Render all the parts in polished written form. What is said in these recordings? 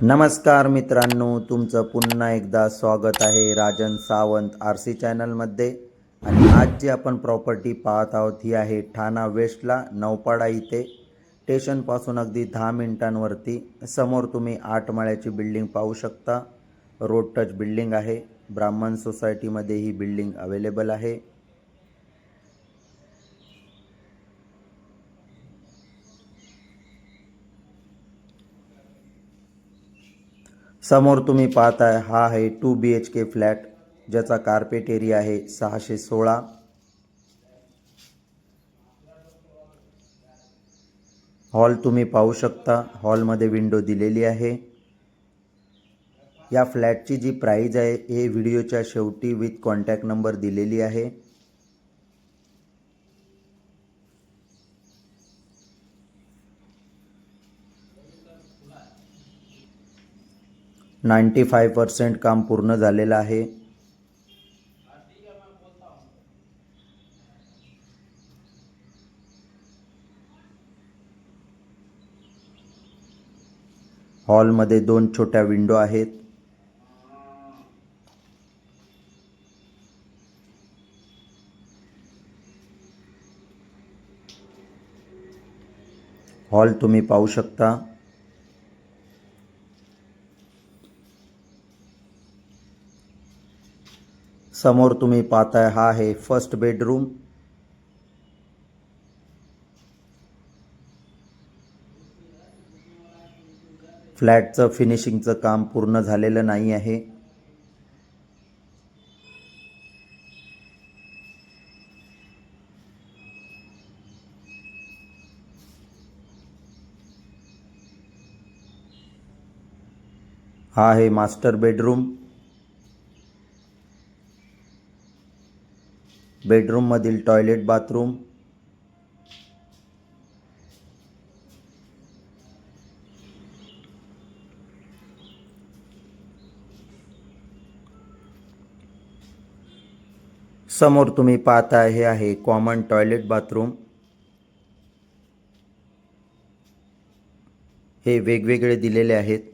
नमस्कार मित्रांनो, तुमचं पुन्हा एकदा स्वागत आहे राजन सावंत RC चॅनलमध्ये. आणि आज जी आपण प्रॉपर्टी पाहत आहोत ही आहे ठाणा वेस्टला नौपाडा इथे. स्टेशनपासून अगदी 10 मिनिटांवरती. समोर तुम्ही 8 माळ्याची बिल्डिंग पाहू शकता. रोड टच बिल्डिंग आहे. ब्राह्मण सोसायटीमध्ये ही बिल्डिंग अवेलेबल आहे. समोर तुम्ही पाहताय हा आहे 2 BHK फ्लॅट, ज्याचा कार्पेट एरिया आहे 616. हॉल तुम्ही पाहू शकता. हॉलमध्ये विंडो दिलेली आहे. या फ्लॅटची जी प्राइस आहे हे व्हिडिओच्या शेवटी विथ कॉन्टॅक्ट नंबर दिलेली आहे. नाईंटी 95% काम पूर्ण झालेलं आहे. हॉलमध्ये 2 छोट्या विंडो आहेत. हॉल तुम्ही पाहू शकता. समोर तुम्ही पाहताय हा आहे फर्स्ट बेडरूम. फ्लॅटचं फिनिशिंगचं काम पूर्ण झालेलं नाही आहे. हा आहे मास्टर बेडरूम. बेडरूम मधील टॉयलेट बाथरूम. समोर तुम्ही पाहताय हे आहे कॉमन टॉयलेट बाथरूम. हे वेगवेगळे दिलेले आहेत.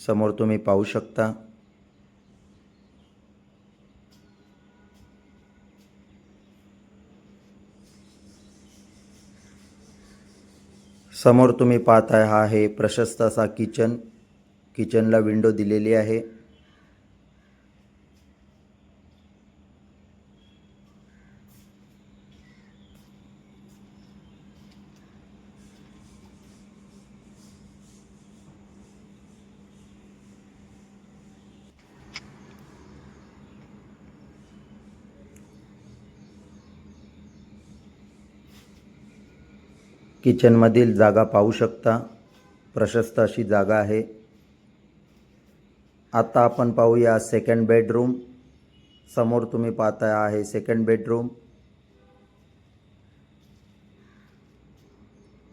समोर तुम्ही पाहू शकता. समोर तुम्ही पाहताय हा आहे प्रशस्त असा किचन. किचनला विंडो दिलेली आहे. किचनमधील जागा पाहू शकता. प्रशस्त अशी जागा आहे. आता आपण पाहूया सेकंड बेडरूम. समोर तुम्ही पाहताय आहे सेकंड बेडरूम.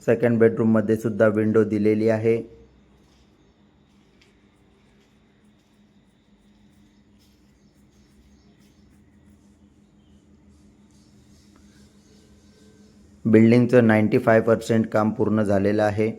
सेकंड बेडरूममध्ये सुद्धा विंडो दिलेली आहे. बिल्डिंगचं 95% काम पूर्ण झालेलं आहे.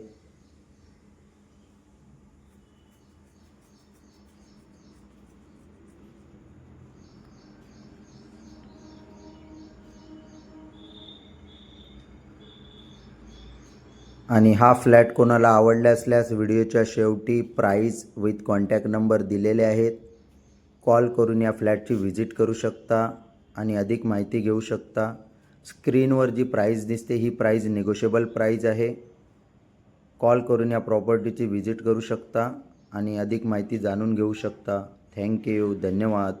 आणि हा फ्लॅट कोणाला आवडला असल्यास व्हिडिओच्या शेवटी प्राइस विथ कॉन्टॅक्ट नंबर दिलेले आहेत. कॉल करून या फ्लॅटची व्हिजिट करू शकता आणि अधिक माहिती घेऊ शकता. स्क्रीनवर जी प्राइस दिसते ही प्राइस निगोशिएबल प्राइस आहे. कॉल करून या प्रॉपर्टीची व्हिजिट करू शकता आणि अधिक माहिती जाणून घेऊ शकता. थँक्यू. धन्यवाद.